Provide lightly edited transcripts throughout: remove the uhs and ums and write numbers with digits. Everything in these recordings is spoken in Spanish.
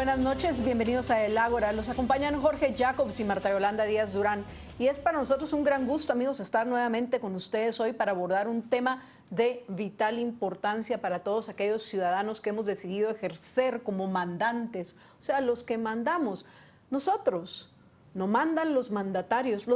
buenas noches, bienvenidos a El Ágora. Los acompañan Jorge Jacobs y Marta Yolanda Díaz Durán. Y es para nosotros un gran gusto, amigos, estar nuevamente con ustedes hoy para abordar un tema de vital importancia para todos aquellos ciudadanos que hemos decidido ejercer como mandantes, o sea, los que mandamos. Nosotros, no mandan los mandatarios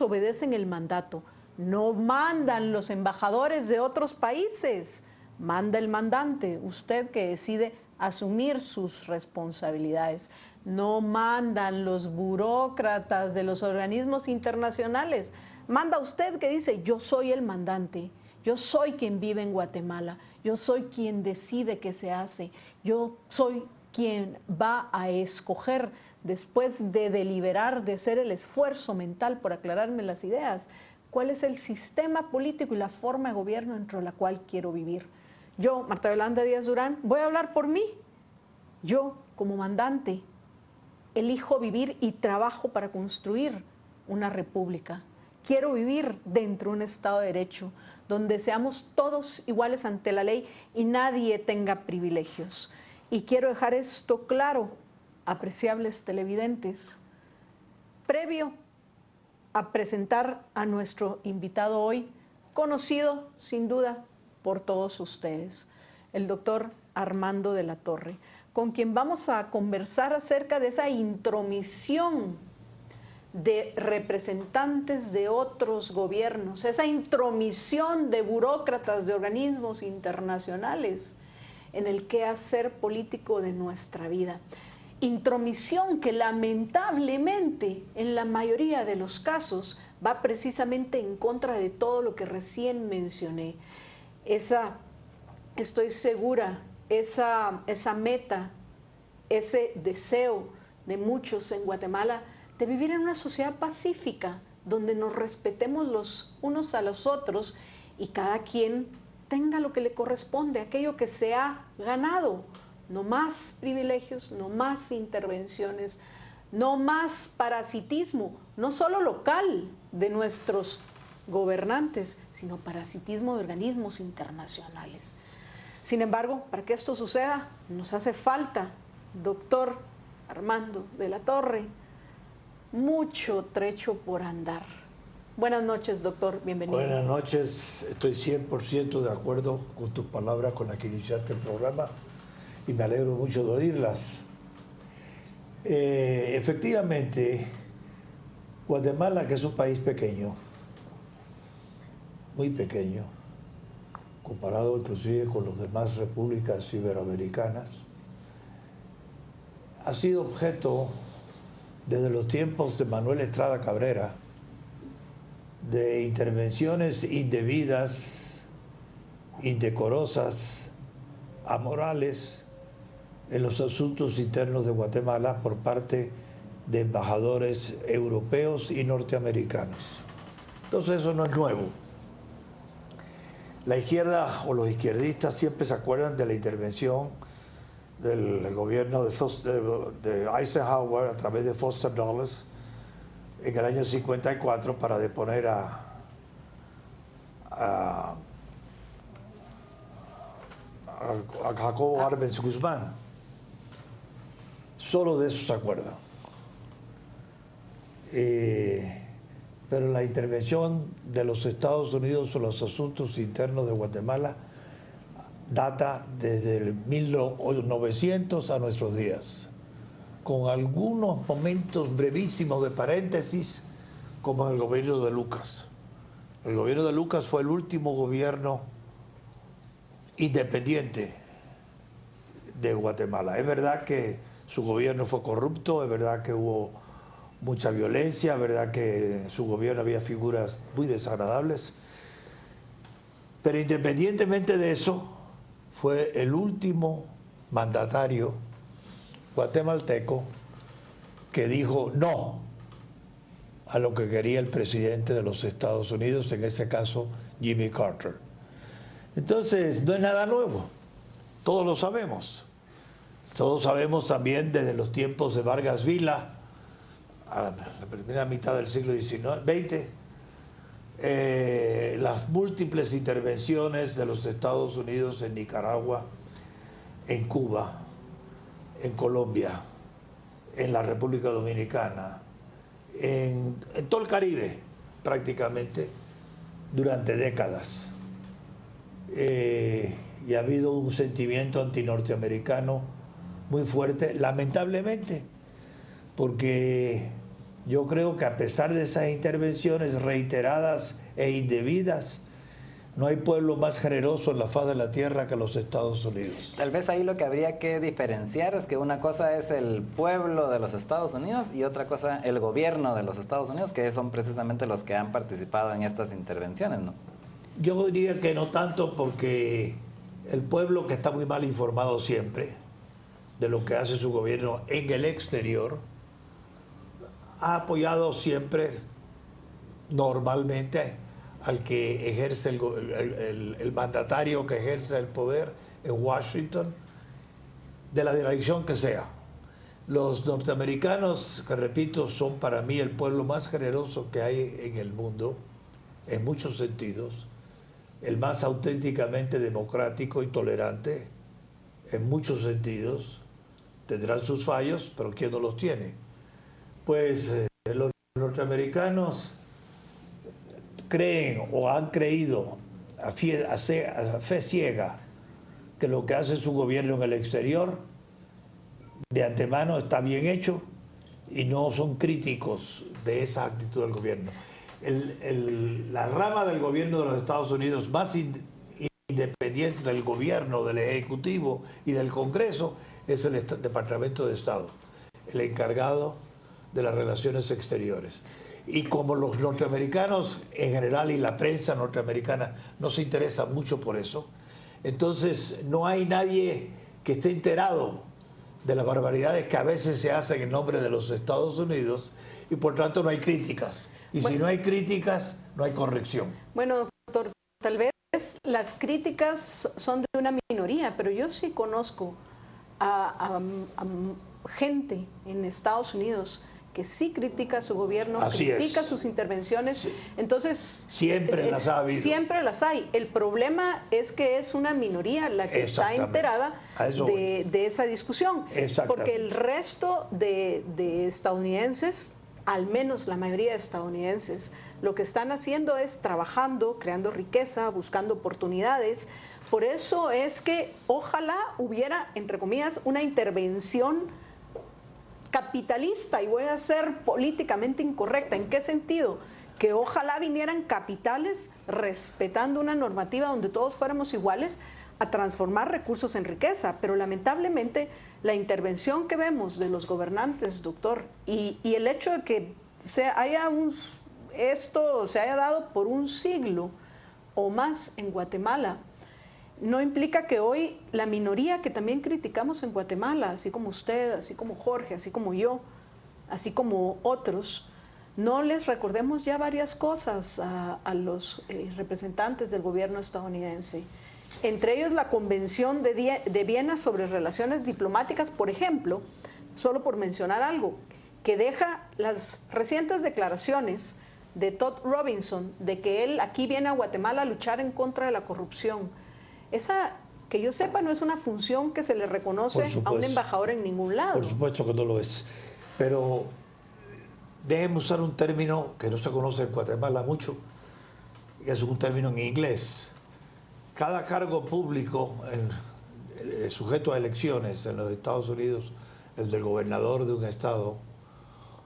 obedecen el mandato, no mandan los embajadores de otros países, manda el mandante, usted que decide asumir sus responsabilidades. No mandan los burócratas de los organismos internacionales, manda usted que dice: yo soy el mandante, yo soy quien vive en Guatemala, yo soy quien decide qué se hace, yo soy quien va a escoger, después de deliberar, de hacer el esfuerzo mental por aclararme las ideas, cuál es el sistema político y la forma de gobierno dentro de la cual quiero vivir. Yo, Marta Yolanda Díaz Durán, voy a hablar por mí. Yo, como mandante, elijo vivir y trabajo para construir una república. Quiero vivir dentro de un Estado de Derecho, donde seamos todos iguales ante la ley y nadie tenga privilegios. Y quiero dejar esto claro, apreciables televidentes, previo a presentar a nuestro invitado hoy, conocido sin duda por todos ustedes, el doctor Armando de la Torre, con quien vamos a conversar acerca de esa intromisión de representantes de otros gobiernos, esa intromisión de burócratas de organismos internacionales en el quehacer político de nuestra vida. Intromisión que lamentablemente en la mayoría de los casos va precisamente en contra de todo lo que recién mencioné. Estoy segura, esa meta, ese deseo de muchos en Guatemala de vivir en una sociedad pacífica, donde nos respetemos los unos a los otros y cada quien tenga lo que le corresponde, aquello que se ha ganado. No más privilegios, no más intervenciones, no más parasitismo, no solo local de nuestros gobernantes, sino parasitismo de organismos internacionales. Sin embargo, para que esto suceda, nos hace falta, doctor Armando de la Torre, mucho trecho por andar. Buenas noches, doctor, bienvenido. Buenas noches, estoy 100% de acuerdo con tus palabras con las que iniciaste el programa y me alegro mucho de oírlas. Efectivamente, Guatemala, que es un país pequeño, muy pequeño, comparado inclusive con las demás repúblicas iberoamericanas, ha sido objeto desde los tiempos de Manuel Estrada Cabrera de intervenciones indebidas, indecorosas, amorales en los asuntos internos de Guatemala por parte de embajadores europeos y norteamericanos. Entonces eso no es nuevo. La izquierda o los izquierdistas siempre se acuerdan de la intervención del gobierno de Eisenhower a través de Foster Dulles en el año 54 para deponer a Jacobo Arbenz Guzmán. Solo de eso se acuerdan. Pero la intervención de los Estados Unidos en los asuntos internos de Guatemala data desde el 1900 a nuestros días, con algunos momentos brevísimos de paréntesis, como en el gobierno de Lucas. El gobierno de Lucas fue el último gobierno independiente de Guatemala. Es verdad que su gobierno fue corrupto, es verdad que hubo mucha violencia, es verdad que en su gobierno había figuras muy desagradables, pero independientemente de eso, fue el último mandatario guatemalteco que dijo no a lo que quería el presidente de los Estados Unidos, en ese caso Jimmy Carter. Entonces, no es nada nuevo, todos lo sabemos. Todos sabemos también desde los tiempos de Vargas Vila, a la primera mitad del siglo XX, las múltiples intervenciones de los Estados Unidos en Nicaragua, en Cuba, en Colombia, en la República Dominicana, en todo el Caribe prácticamente durante décadas. Y ha habido un sentimiento antinorteamericano muy fuerte, lamentablemente, porque yo creo que a pesar de esas intervenciones reiteradas e indebidas, no hay pueblo más generoso en la faz de la tierra que los Estados Unidos. Tal vez ahí lo que habría que diferenciar es que una cosa es el pueblo de los Estados Unidos y otra cosa el gobierno de los Estados Unidos, que son precisamente los que han participado en estas intervenciones, ¿no? Yo diría que no tanto, porque el pueblo, que está muy mal informado siempre de lo que hace su gobierno en el exterior, ha apoyado siempre normalmente al que ejerce el mandatario que ejerce el poder en Washington, de la dirección que sea. Los norteamericanos, que repito, son para mí el pueblo más generoso que hay en el mundo, en muchos sentidos, el más auténticamente democrático y tolerante, en muchos sentidos. Tendrán sus fallos, pero ¿quién no los tiene? Pues los norteamericanos creen o han creído a fe ciega que lo que hace su gobierno en el exterior de antemano está bien hecho, y no son críticos de esa actitud del gobierno. La rama del gobierno de los Estados Unidos más independiente del gobierno, del Ejecutivo y del Congreso es el Departamento de Estado, el encargado de las relaciones exteriores. Y como los norteamericanos en general y la prensa norteamericana no se interesa mucho por eso, entonces no hay nadie que esté enterado de las barbaridades que a veces se hacen en nombre de los Estados Unidos, y por tanto no hay críticas. Y bueno, si no hay críticas, no hay corrección. Bueno, doctor, tal vez las críticas son de una minoría, pero yo sí conozco a gente en Estados Unidos que sí critica su gobierno, critica sus intervenciones. Sí. Entonces, siempre las ha habido. Siempre las hay. El problema es que es una minoría la que está enterada de esa discusión. Porque el resto de estadounidenses, al menos la mayoría de estadounidenses, lo que están haciendo es trabajando, creando riqueza, buscando oportunidades. Por eso es que ojalá hubiera, entre comillas, una intervención capitalista, y voy a ser políticamente incorrecta. ¿En qué sentido? Que ojalá vinieran capitales respetando una normativa donde todos fuéramos iguales a transformar recursos en riqueza, pero lamentablemente la intervención que vemos de los gobernantes, doctor, y el hecho de que esto se haya dado por un siglo o más en Guatemala, no implica que hoy la minoría que también criticamos en Guatemala, así como usted, así como Jorge, así como yo, así como otros, no les recordemos ya varias cosas a los representantes del gobierno estadounidense. Entre ellos la Convención de Viena sobre Relaciones Diplomáticas, por ejemplo, solo por mencionar algo, que deja las recientes declaraciones de Todd Robinson de que él aquí viene a Guatemala a luchar en contra de la corrupción. Esa, que yo sepa, no es una función que se le reconoce a un embajador en ningún lado. Por supuesto que no lo es. Pero déjenme usar un término que no se conoce en Guatemala mucho, y es un término en inglés. Cada cargo público sujeto a elecciones en los Estados Unidos, el del gobernador de un estado,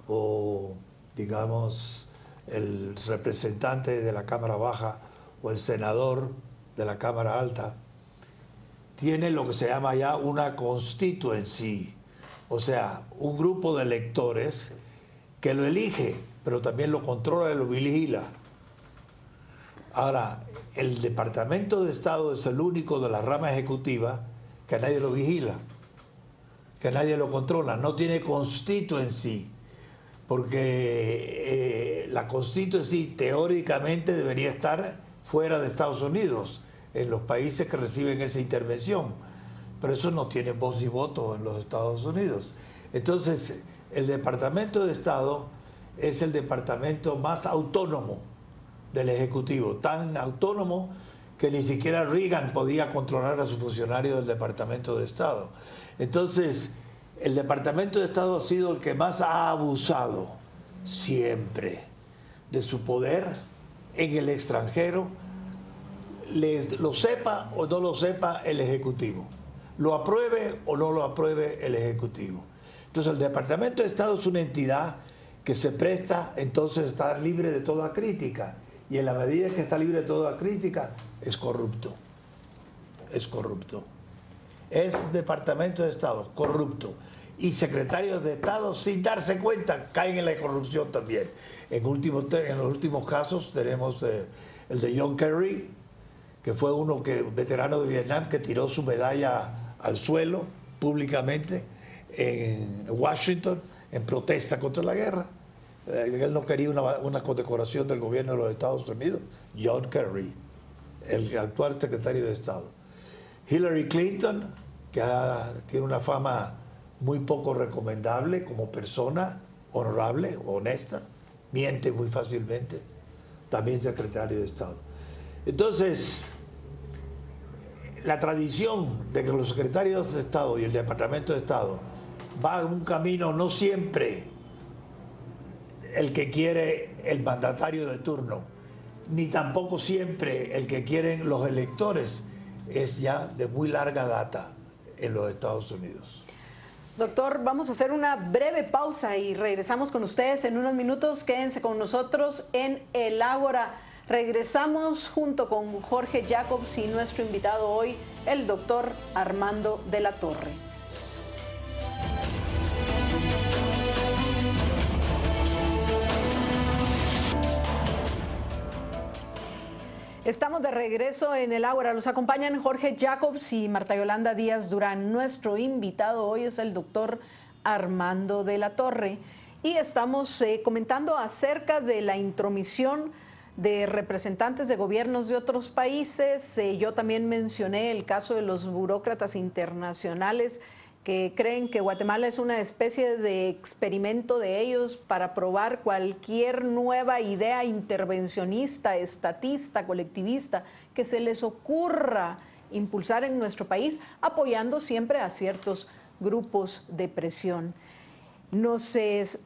o digamos el representante de la Cámara Baja o el senador de la Cámara Alta, tiene lo que se llama ya una constituency, o sea, un grupo de electores que lo elige, pero también lo controla y lo vigila. Ahora, el Departamento de Estado es el único de la rama ejecutiva que nadie lo vigila, que nadie lo controla, no tiene constituency, porque la constituency teóricamente debería estar fuera de Estados Unidos, en los países que reciben esa intervención, pero eso no tiene voz y voto en los Estados Unidos. Entonces, el Departamento de Estado es el departamento más autónomo del Ejecutivo, tan autónomo que ni siquiera Reagan podía controlar a sus funcionarios del Departamento de Estado. Entonces, el Departamento de Estado ha sido el que más ha abusado siempre de su poder en el extranjero, lo sepa o no lo sepa el Ejecutivo, lo apruebe o no lo apruebe el Ejecutivo. Entonces el Departamento de Estado es una entidad que se presta entonces a estar libre de toda crítica, y en la medida que está libre de toda crítica es corrupto. Es corrupto. Es un Departamento de Estado corrupto, y secretarios de Estado sin darse cuenta caen en la corrupción también. En los últimos casos tenemos el de John Kerry, que fue veterano de Vietnam, que tiró su medalla al suelo públicamente en Washington en protesta contra la guerra. Él no quería una condecoración del gobierno de los Estados Unidos. John Kerry, el actual secretario de Estado. Hillary Clinton, que tiene una fama muy poco recomendable como persona, honorable, honesta, miente muy fácilmente, también secretario de Estado. Entonces, la tradición de que los secretarios de Estado y el Departamento de Estado van un camino no siempre el que quiere el mandatario de turno, ni tampoco siempre el que quieren los electores, es ya de muy larga data en los Estados Unidos. Doctor, vamos a hacer una breve pausa y regresamos con ustedes en unos minutos. Quédense con nosotros en El Ágora. Regresamos junto con Jorge Jacobs y nuestro invitado hoy, el doctor Armando de la Torre. Estamos de regreso en El Ágora. Los acompañan Jorge Jacobs y Marta Yolanda Díaz Durán. Nuestro invitado hoy es el doctor Armando de la Torre y estamos comentando acerca de la intromisión de representantes de gobiernos de otros países. Yo también mencioné el caso de los burócratas internacionales que creen que Guatemala es una especie de experimento de ellos para probar cualquier nueva idea intervencionista, estatista, colectivista que se les ocurra impulsar en nuestro país, apoyando siempre a ciertos grupos de presión. Nos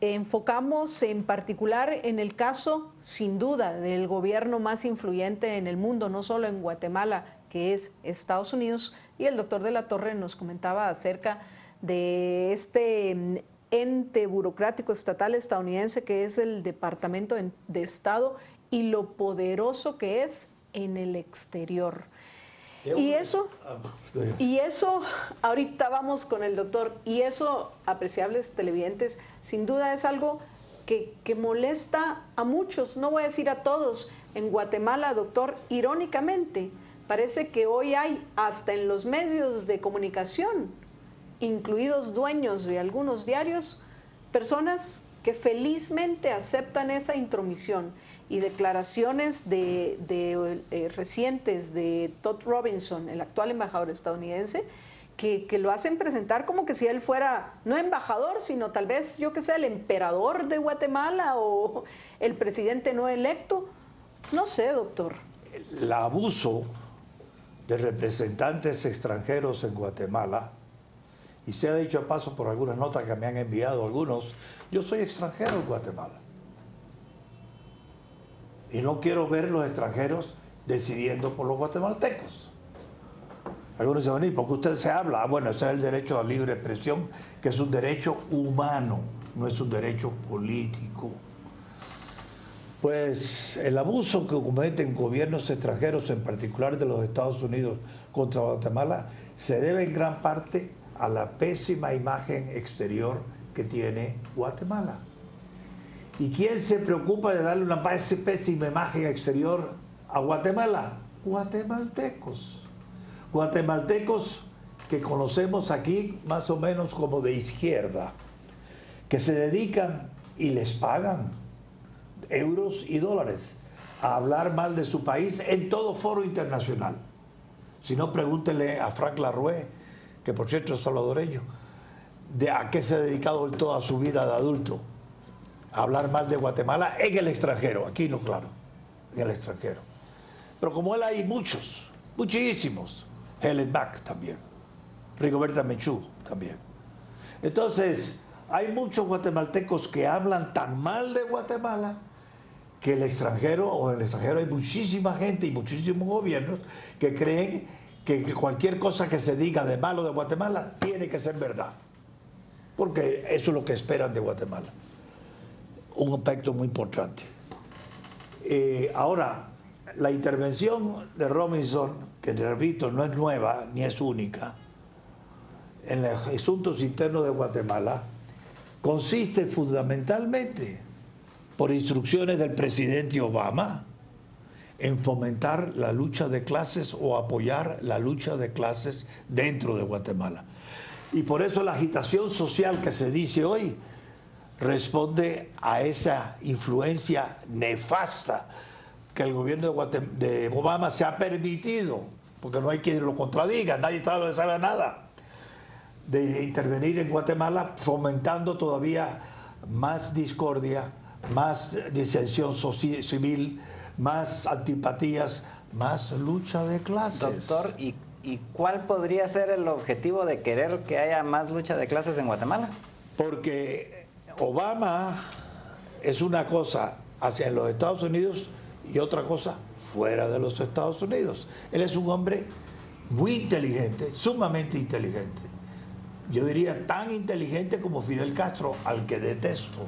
enfocamos en particular en el caso, sin duda, del gobierno más influyente en el mundo, no solo en Guatemala, que es Estados Unidos, y el doctor de la Torre nos comentaba acerca de este ente burocrático estatal estadounidense que es el Departamento de Estado y lo poderoso que es en el exterior. Y eso, ahorita vamos con el doctor, y eso, apreciables televidentes, sin duda es algo que molesta a muchos, no voy a decir a todos. En Guatemala, doctor, irónicamente, parece que hoy hay hasta en los medios de comunicación, incluidos dueños de algunos diarios, personas que felizmente aceptan esa intromisión, y declaraciones recientes de Todd Robinson, el actual embajador estadounidense, que lo hacen presentar como que si él fuera no embajador, sino tal vez, yo que sé, el emperador de Guatemala o el presidente no electo. No sé, doctor. El abuso de representantes extranjeros en Guatemala, y se ha dicho a paso por algunas notas que me han enviado algunos, yo soy extranjero en Guatemala. Y no quiero ver los extranjeros decidiendo por los guatemaltecos. Algunos dicen, ¿y por qué usted se habla? Bueno, ese es el derecho a libre expresión, que es un derecho humano, no es un derecho político. Pues el abuso que cometen gobiernos extranjeros, en particular de los Estados Unidos, contra Guatemala, se debe en gran parte a la pésima imagen exterior que tiene Guatemala. ¿Y quién se preocupa de darle una pésima imagen exterior a Guatemala? Guatemaltecos. Guatemaltecos que conocemos aquí más o menos como de izquierda, que se dedican y les pagan euros y dólares a hablar mal de su país en todo foro internacional. Si no, pregúntele a Frank Larue, que por cierto es salvadoreño, de a qué se ha dedicado toda su vida de adulto. Hablar mal de Guatemala en el extranjero, aquí no, claro, en el extranjero. Pero como él hay muchos, muchísimos. Helen Back también, Rigoberta Menchú también. Entonces, hay muchos guatemaltecos que hablan tan mal de Guatemala que el extranjero, o en el extranjero hay muchísima gente y muchísimos gobiernos que creen que cualquier cosa que se diga de malo de Guatemala tiene que ser verdad, porque eso es lo que esperan de Guatemala. Un aspecto muy importante. Ahora, la intervención de Robinson, que repito, no es nueva ni es única, en los asuntos internos de Guatemala, consiste fundamentalmente, por instrucciones del presidente Obama, en fomentar la lucha de clases o apoyar la lucha de clases dentro de Guatemala. Y por eso la agitación social que se dice hoy responde a esa influencia nefasta que el gobierno de Obama se ha permitido, porque no hay quien lo contradiga, nadie sabe nada, de intervenir en Guatemala, fomentando todavía más discordia, más disensión civil, más antipatías, más lucha de clases. Doctor, ¿y cuál podría ser el objetivo de querer que haya más lucha de clases en Guatemala? Porque Obama es una cosa hacia los Estados Unidos y otra cosa fuera de los Estados Unidos. Él es un hombre muy inteligente, sumamente inteligente. Yo diría tan inteligente como Fidel Castro, al que detesto,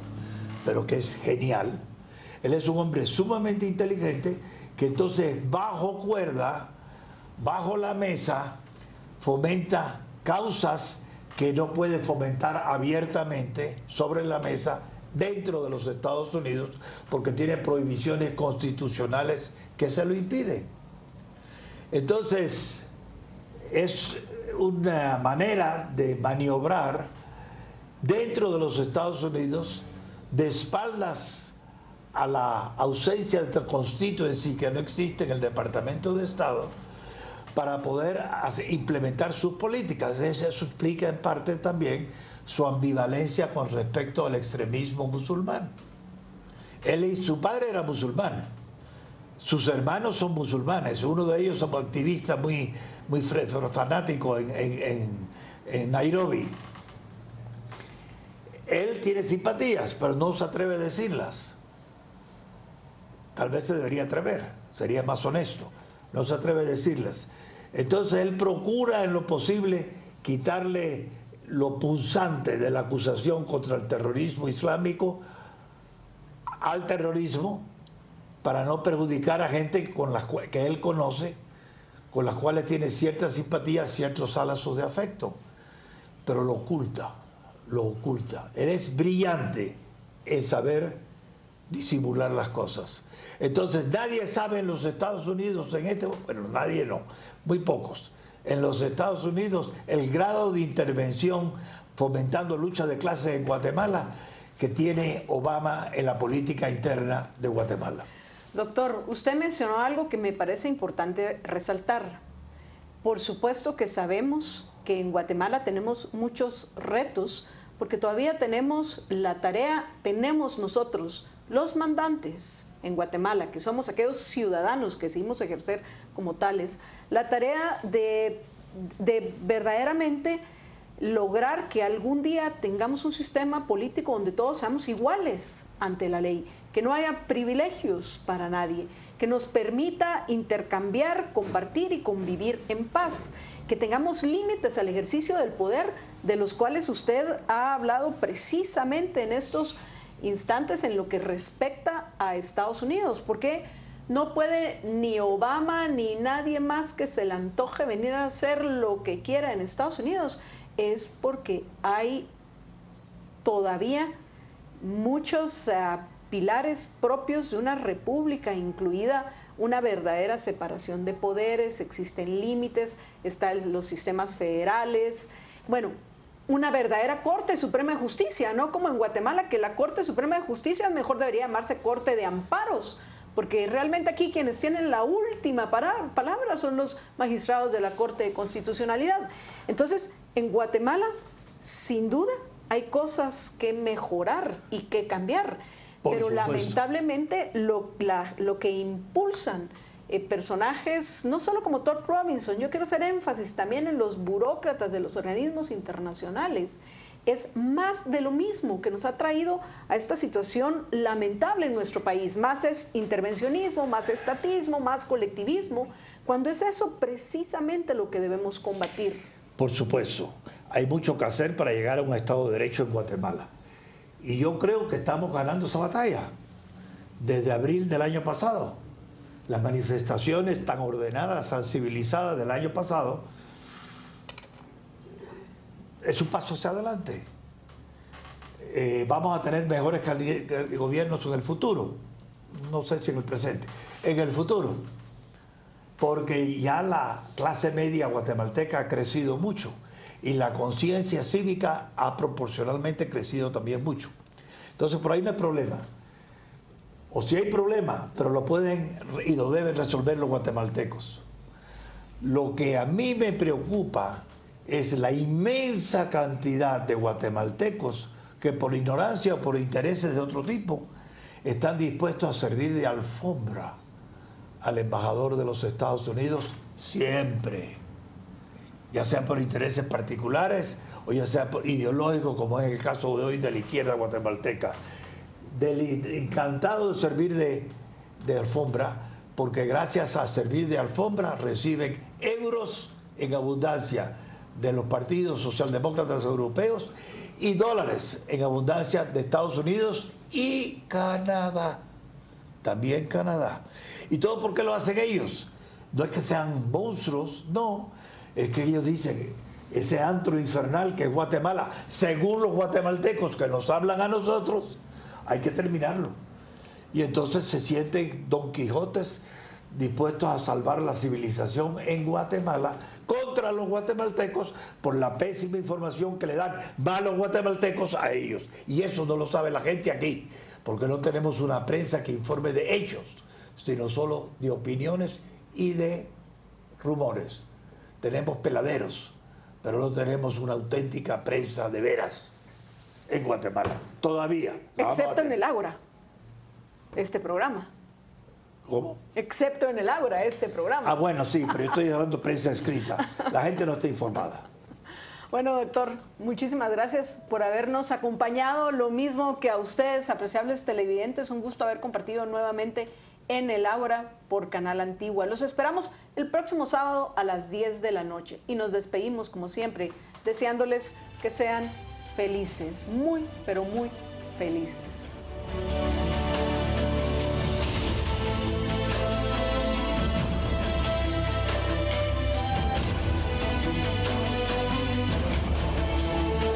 pero que es genial. Él es un hombre sumamente inteligente que entonces bajo cuerda, bajo la mesa, fomenta causas que no puede fomentar abiertamente sobre la mesa dentro de los Estados Unidos, porque tiene prohibiciones constitucionales que se lo impiden. Entonces, es una manera de maniobrar dentro de los Estados Unidos de espaldas a la ausencia de constituency que no existe en el Departamento de Estado para poder implementar sus políticas. Eso explica en parte también su ambivalencia con respecto al extremismo musulmán. Él y su padre era musulmán, sus hermanos son musulmanes, uno de ellos es un activista muy fanático en Nairobi. Él tiene simpatías, pero no se atreve a decirlas. Tal vez se debería atrever, sería más honesto. No se atreve a decirlas. Entonces él procura en lo posible quitarle lo punzante de la acusación contra el terrorismo islámico al terrorismo, para no perjudicar a gente que él conoce, con las cuales tiene cierta simpatía, ciertos lazos de afecto, pero lo oculta, lo oculta. Él es brillante en saber disimular las cosas. Entonces nadie sabe en los Estados Unidos, bueno, nadie no, muy pocos, en los Estados Unidos el grado de intervención fomentando lucha de clases en Guatemala que tiene Obama en la política interna de Guatemala. Doctor, usted mencionó algo que me parece importante resaltar. Por supuesto que sabemos que en Guatemala tenemos muchos retos, porque todavía tenemos la tarea, tenemos nosotros, los mandantes en Guatemala, que somos aquellos ciudadanos que decidimos ejercer como tales, la tarea de verdaderamente lograr que algún día tengamos un sistema político donde todos seamos iguales ante la ley, que no haya privilegios para nadie, que nos permita intercambiar, compartir y convivir en paz, que tengamos límites al ejercicio del poder, de los cuales usted ha hablado precisamente en estos instantes en lo que respecta a Estados Unidos, porque no puede ni Obama ni nadie más que se le antoje venir a hacer lo que quiera en Estados Unidos. Es porque hay todavía muchos pilares propios de una república, incluida una verdadera separación de poderes, existen límites, están los sistemas federales, bueno, una verdadera Corte Suprema de Justicia, no como en Guatemala, que la Corte Suprema de Justicia mejor debería llamarse Corte de Amparos, porque realmente aquí quienes tienen la última palabra son los magistrados de la Corte de Constitucionalidad. Entonces, en Guatemala, sin duda, hay cosas que mejorar y que cambiar, pero lamentablemente lo que impulsan personajes, no solo como Todd Robinson, yo quiero hacer énfasis también en los burócratas de los organismos internacionales, es más de lo mismo que nos ha traído a esta situación lamentable en nuestro país. Más es intervencionismo, más estatismo, más colectivismo, cuando es eso precisamente lo que debemos combatir. Por supuesto, hay mucho que hacer para llegar a un Estado de Derecho en Guatemala. Y yo creo que estamos ganando esa batalla desde abril del año pasado. Las manifestaciones tan ordenadas, tan civilizadas del año pasado, es un paso hacia adelante. Vamos a tener mejores gobiernos en el futuro, no sé si en el presente, en el futuro, porque ya la clase media guatemalteca ha crecido mucho y la conciencia cívica ha proporcionalmente crecido también mucho. Entonces por ahí no hay problema. O si hay problema, pero lo pueden y lo deben resolver los guatemaltecos. Lo que a mí me preocupa es la inmensa cantidad de guatemaltecos que por ignorancia o por intereses de otro tipo están dispuestos a servir de alfombra al embajador de los Estados Unidos siempre, ya sea por intereses particulares o ya sea por ideológicos, como es el caso de hoy de la izquierda guatemalteca. Encantado de servir de alfombra, porque gracias a servir de alfombra reciben euros en abundancia de los partidos socialdemócratas europeos y dólares en abundancia de Estados Unidos y Canadá, también Canadá. ¿Y todo por qué lo hacen ellos? No es que sean monstruos, no, es que ellos dicen, ese antro infernal que es Guatemala, según los guatemaltecos que nos hablan a nosotros, hay que terminarlo. Y entonces se sienten Don Quijotes dispuestos a salvar la civilización en Guatemala contra los guatemaltecos por la pésima información que le dan malos guatemaltecos a ellos. Y eso no lo sabe la gente aquí, porque no tenemos una prensa que informe de hechos, sino solo de opiniones y de rumores. Tenemos peladeros, pero no tenemos una auténtica prensa de veras en Guatemala, todavía. Excepto en el Ágora, este programa. ¿Cómo? Excepto en el Ágora, este programa. Ah, bueno, sí, pero yo estoy hablando de prensa escrita. La gente no está informada. Bueno, doctor, muchísimas gracias por habernos acompañado. Lo mismo que a ustedes, apreciables televidentes, un gusto haber compartido nuevamente en el Ágora por Canal Antigua. Los esperamos el próximo sábado a las 10 de la noche y nos despedimos, como siempre, deseándoles que sean felices, muy, pero muy felices.